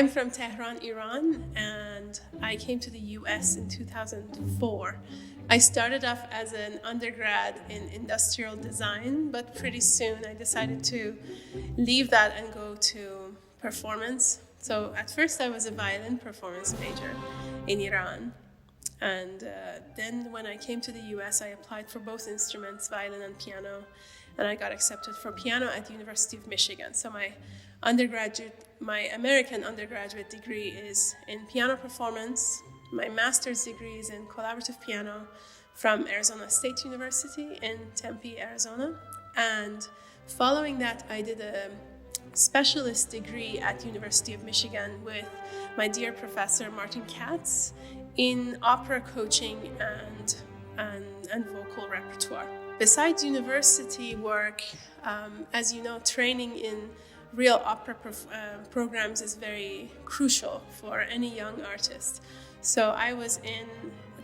I'm from Tehran, Iran, and I came to the US in 2004. I started off as an undergrad in industrial design, but pretty soon I decided to leave that and go to performance. So at first I was a violin performance major in Iran. And then when I came to the US, I applied for both instruments, violin and piano, and I got accepted for piano at the University of Michigan. So my American undergraduate degree is in piano performance. My master's degree is in collaborative piano from Arizona State University in Tempe, Arizona. And following that, I did a specialist degree at the University of Michigan with my dear professor, Martin Katz, in opera coaching and vocal repertoire. Besides university work, as you know, training in real opera programs is very crucial for any young artist. So I was in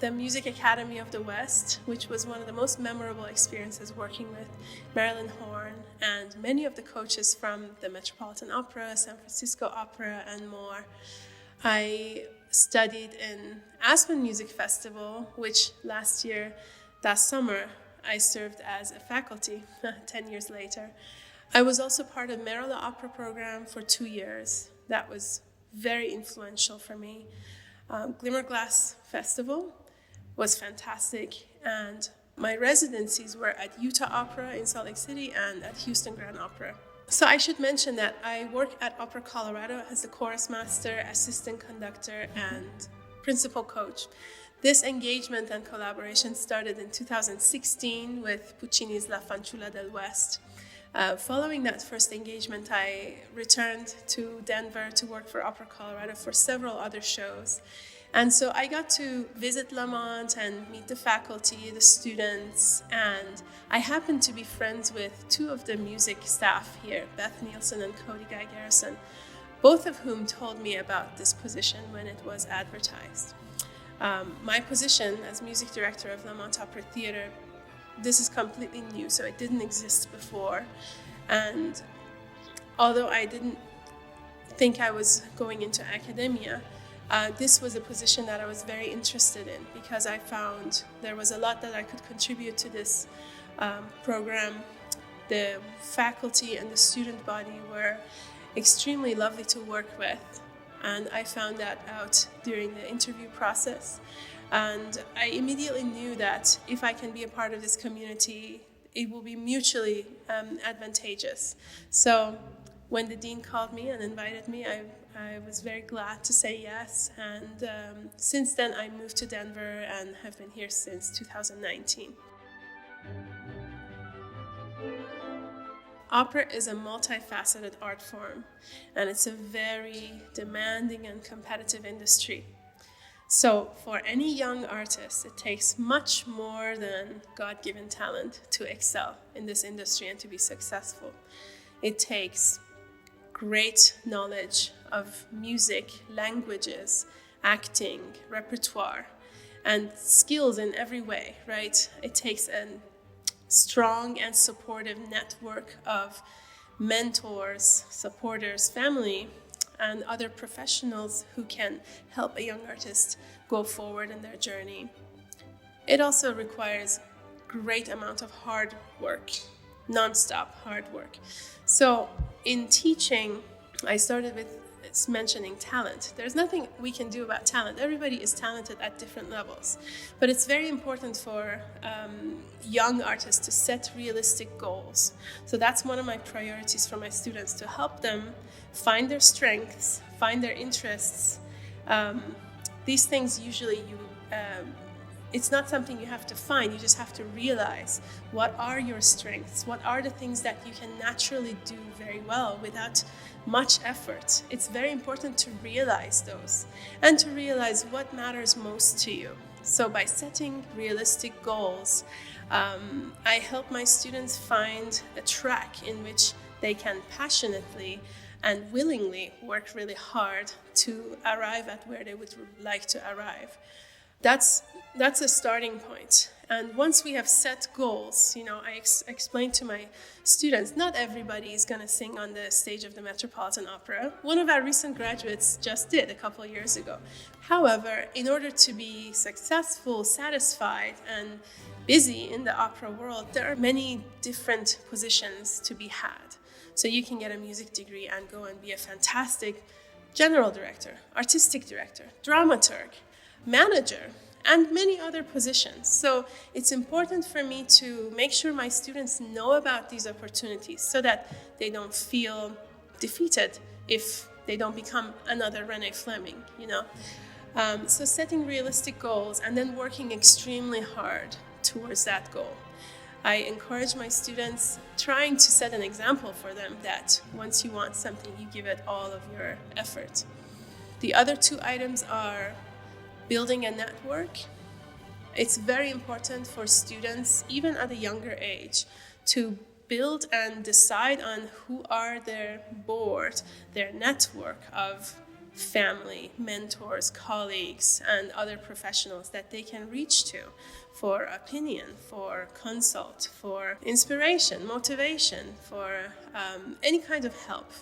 the Music Academy of the West, which was one of the most memorable experiences, working with Marilyn Horne and many of the coaches from the Metropolitan Opera, San Francisco Opera, and more. I studied in Aspen Music Festival, which last summer, I served as a faculty 10 years later. I was also part of Merrill Opera program for 2 years. That was very influential for me. Glimmerglass Festival was fantastic, and my residencies were at Utah Opera in Salt Lake City and at Houston Grand Opera. So I should mention that I work at Opera Colorado as a chorus master, assistant conductor, and principal coach. This engagement and collaboration started in 2016 with Puccini's La Fanciulla del West. Following that first engagement, I returned to Denver to work for Opera Colorado for several other shows. And so I got to visit Lamont and meet the faculty, the students, and I happened to be friends with 2 of the music staff here, Beth Nielsen and Cody Guy Garrison, both of whom told me about this position when it was advertised. My position as music director of Lamont Opera Theater, this is completely new, so it didn't exist before. And although I didn't think I was going into academia, this was a position that I was very interested in because I found there was a lot that I could contribute to this program. The faculty and the student body were extremely lovely to work with, and I found that out during the interview process. And I immediately knew that if I can be a part of this community, it will be mutually advantageous. So when the dean called me and invited me, I was very glad to say yes. And since then, I moved to Denver and have been here since 2019. Opera is a multifaceted art form, and it's a very demanding and competitive industry. So for any young artist, it takes much more than God-given talent to excel in this industry and to be successful. It takes great knowledge of music, languages, acting, repertoire, and skills in every way, right? It takes a strong and supportive network of mentors, supporters, family, and other professionals who can help a young artist go forward in their journey. It also requires great amount of hard work, non-stop hard work. So in teaching, I started with mentioning talent. There's nothing we can do about talent. Everybody is talented at different levels. But it's very important for young artists to set realistic goals. So that's one of my priorities for my students, to help them find their strengths, find their interests. These things usually it's not something you have to find, you just have to realize what are your strengths, what are the things that you can naturally do very well without much effort. It's very important to realize those and to realize what matters most to you. So by setting realistic goals, I help my students find a track in which they can passionately and willingly work really hard to arrive at where they would like to arrive. That's a starting point. And once we have set goals, I explained to my students, not everybody is going to sing on the stage of the Metropolitan Opera. One of our recent graduates just did a couple of years ago. However, in order to be successful, satisfied, and busy in the opera world, there are many different positions to be had. So you can get a music degree and go and be a fantastic general director, artistic director, dramaturg, manager, and many other positions. So it's important for me to make sure my students know about these opportunities so that they don't feel defeated if they don't become another Renee Fleming, So setting realistic goals and then working extremely hard towards that goal. I encourage my students trying to set an example for them that once you want something, you give it all of your effort. The other two items are building a network. It's very important for students, even at a younger age, to build and decide on who are their board, their network of family, mentors, colleagues, and other professionals that they can reach to for opinion, for consult, for inspiration, motivation, for any kind of help.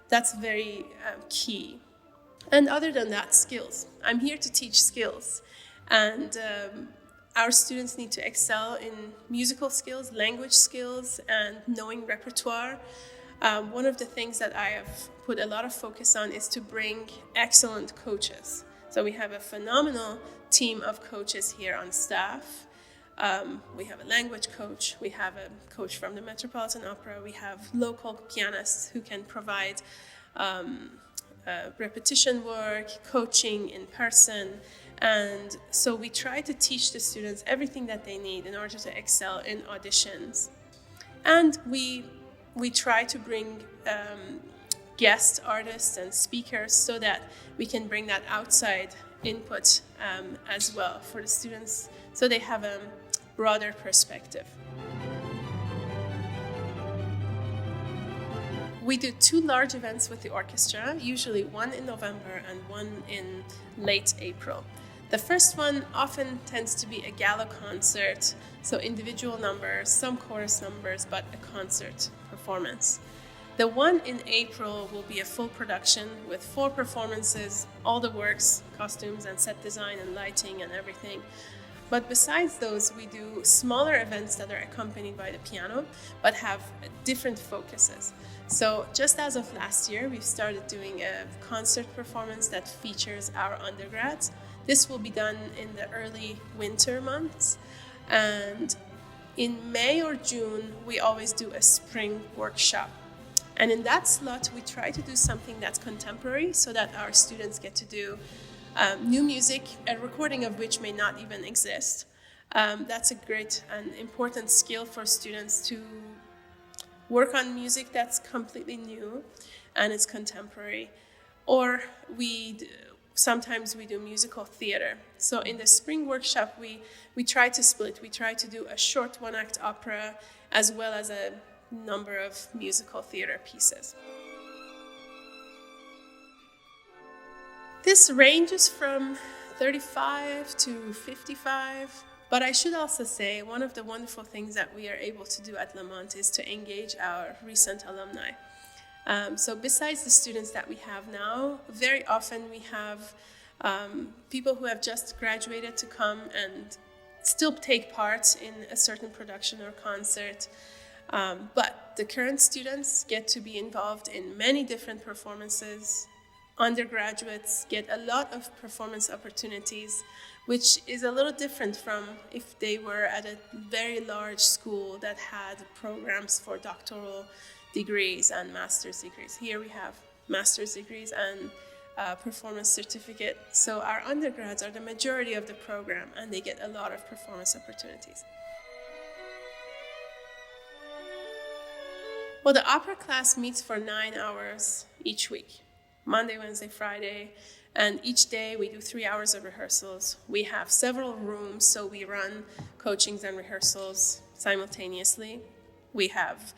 That's very key. And other than that, skills. I'm here to teach skills. And our students need to excel in musical skills, language skills, and knowing repertoire. One of the things that I have put a lot of focus on is to bring excellent coaches. So we have a phenomenal team of coaches here on staff. We have a language coach, we have a coach from the Metropolitan Opera, we have local pianists who can provide repetition work, coaching in person. And so we try to teach the students everything that they need in order to excel in auditions. And we try to bring guest artists and speakers so that we can bring that outside input as well for the students so they have a broader perspective. We do 2 large events with the orchestra, usually one in November and one in late April. The first one often tends to be a gala concert, so individual numbers, some chorus numbers, but a concert performance. The one in April will be a full production with 4 performances, all the works, costumes and set design and lighting and everything. But besides those, we do smaller events that are accompanied by the piano, but have different focuses. So just as of last year, we've started doing a concert performance that features our undergrads. This will be done in the early winter months. And in May or June, we always do a spring workshop. And in that slot, we try to do something that's contemporary so that our students get to do new music, a recording of which may not even exist. That's a great and important skill for students to work on music that's completely new and it's contemporary. Or sometimes we do musical theater. So in the spring workshop, we try to split. We try to do a short 1-act opera as well as a number of musical theater pieces. This ranges from 35 to 55, but I should also say one of the wonderful things that we are able to do at Lamont is to engage our recent alumni. So besides the students that we have now, very often we have people who have just graduated to come and still take part in a certain production or concert. But the current students get to be involved in many different performances. Undergraduates get a lot of performance opportunities, which is a little different from if they were at a very large school that had programs for doctoral degrees and master's degrees. Here we have master's degrees and performance certificate. So our undergrads are the majority of the program, and they get a lot of performance opportunities. Well, the opera class meets for 9 hours each week, Monday, Wednesday, Friday, and each day we do 3 hours of rehearsals. We have several rooms, so we run coachings and rehearsals simultaneously. We have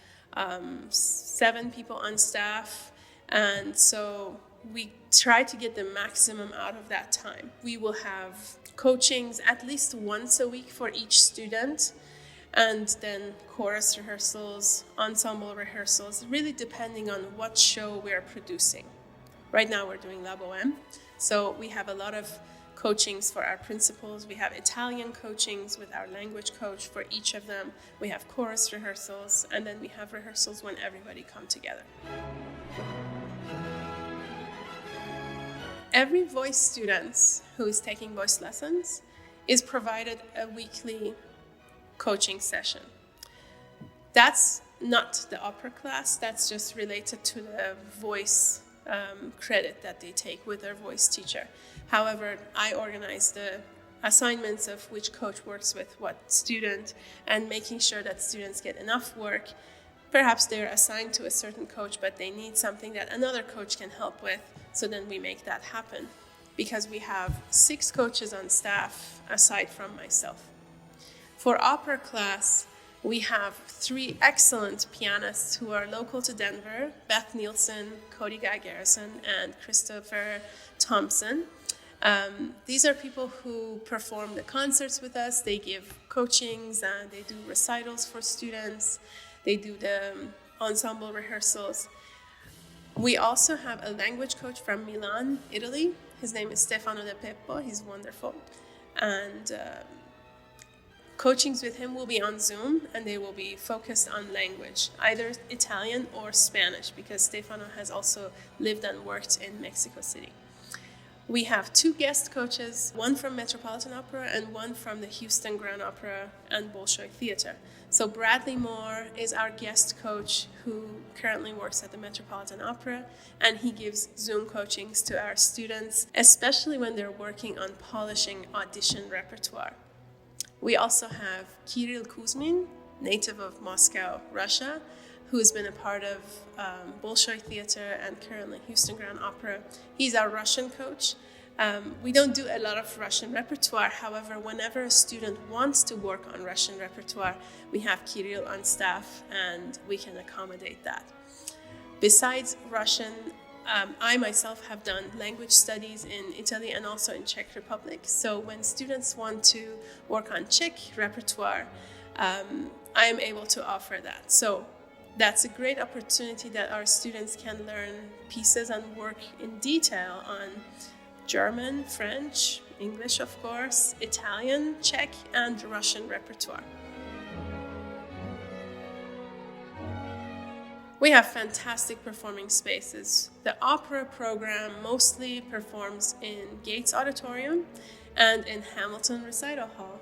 7 people on staff, and so we try to get the maximum out of that time. We will have coachings at least once a week for each student, and then chorus rehearsals, ensemble rehearsals, really depending on what show we're producing. Right now we're doing La Bohème, so we have a lot of coachings for our principals. We have Italian coachings with our language coach for each of them. We have chorus rehearsals, and then we have rehearsals when everybody come together. Every voice student who is taking voice lessons is provided a weekly coaching session. That's not the opera class, that's just related to the voice credit that they take with their voice teacher. However, I organize the assignments of which coach works with what student and making sure that students get enough work. Perhaps they're assigned to a certain coach, but they need something that another coach can help with, so then we make that happen. Because we have 6 coaches on staff aside from myself. For opera class, we have 3 excellent pianists who are local to Denver: Beth Nielsen, Cody Guy Garrison, and Christopher Thompson. These are people who perform the concerts with us. They give coachings, and they do recitals for students. They do the ensemble rehearsals. We also have a language coach from Milan, Italy. His name is Stefano De Peppo. He's wonderful. And coachings with him will be on Zoom, and they will be focused on language, either Italian or Spanish, because Stefano has also lived and worked in Mexico City. We have 2 guest coaches, one from Metropolitan Opera and one from the Houston Grand Opera and Bolshoi Theater. So Bradley Moore is our guest coach who currently works at the Metropolitan Opera, and he gives Zoom coachings to our students, especially when they're working on polishing audition repertoire. We also have Kirill Kuzmin, native of Moscow, Russia, who has been a part of Bolshoi Theater and currently Houston Grand Opera. He's our Russian coach. We don't do a lot of Russian repertoire. However, whenever a student wants to work on Russian repertoire, we have Kirill on staff, and we can accommodate that. Besides Russian, I myself have done language studies in Italy and also in Czech Republic. So when students want to work on Czech repertoire, I am able to offer that. So that's a great opportunity that our students can learn pieces and work in detail on German, French, English, of course, Italian, Czech, and Russian repertoire. We have fantastic performing spaces. The opera program mostly performs in Gates Auditorium and in Hamilton Recital Hall.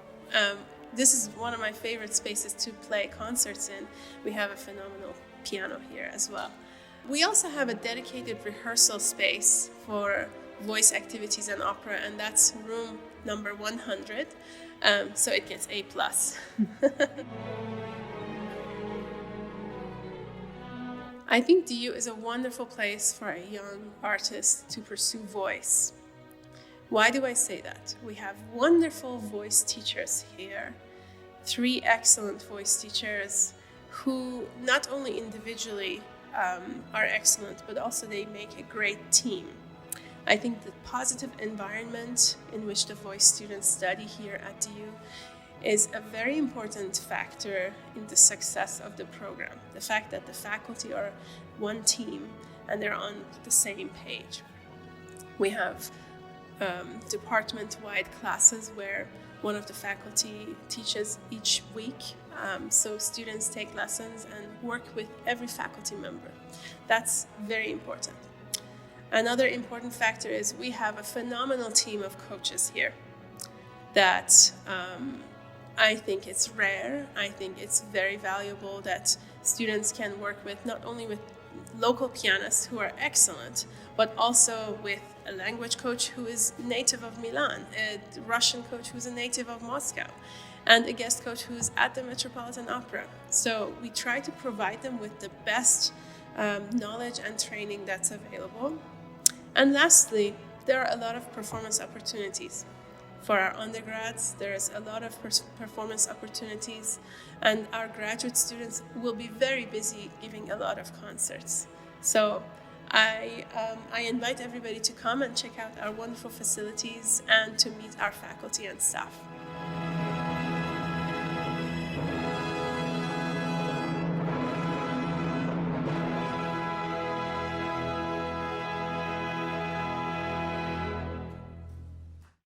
This is one of my favorite spaces to play concerts in. We have a phenomenal piano here as well. We also have a dedicated rehearsal space for voice activities and opera, and that's room number 100, so it gets A+. I think DU is a wonderful place for a young artist to pursue voice. Why do I say that? We have wonderful voice teachers here, 3 excellent voice teachers who not only individually are excellent, but also they make a great team. I think the positive environment in which the voice students study here at DU is a very important factor in the success of the program. The fact that the faculty are one team and they're on the same page. We have department-wide classes where one of the faculty teaches each week, so students take lessons and work with every faculty member. That's very important. Another important factor is we have a phenomenal team of coaches here that I think it's rare. I think it's very valuable that students can work with, not only with local pianists who are excellent, but also with a language coach who is native of Milan, a Russian coach who's a native of Moscow, and a guest coach who's at the Metropolitan Opera. So we try to provide them with the best knowledge and training that's available. And lastly, there are a lot of performance opportunities. For our undergrads, there's a lot of performance opportunities, and our graduate students will be very busy giving a lot of concerts. So I invite everybody to come and check out our wonderful facilities and to meet our faculty and staff.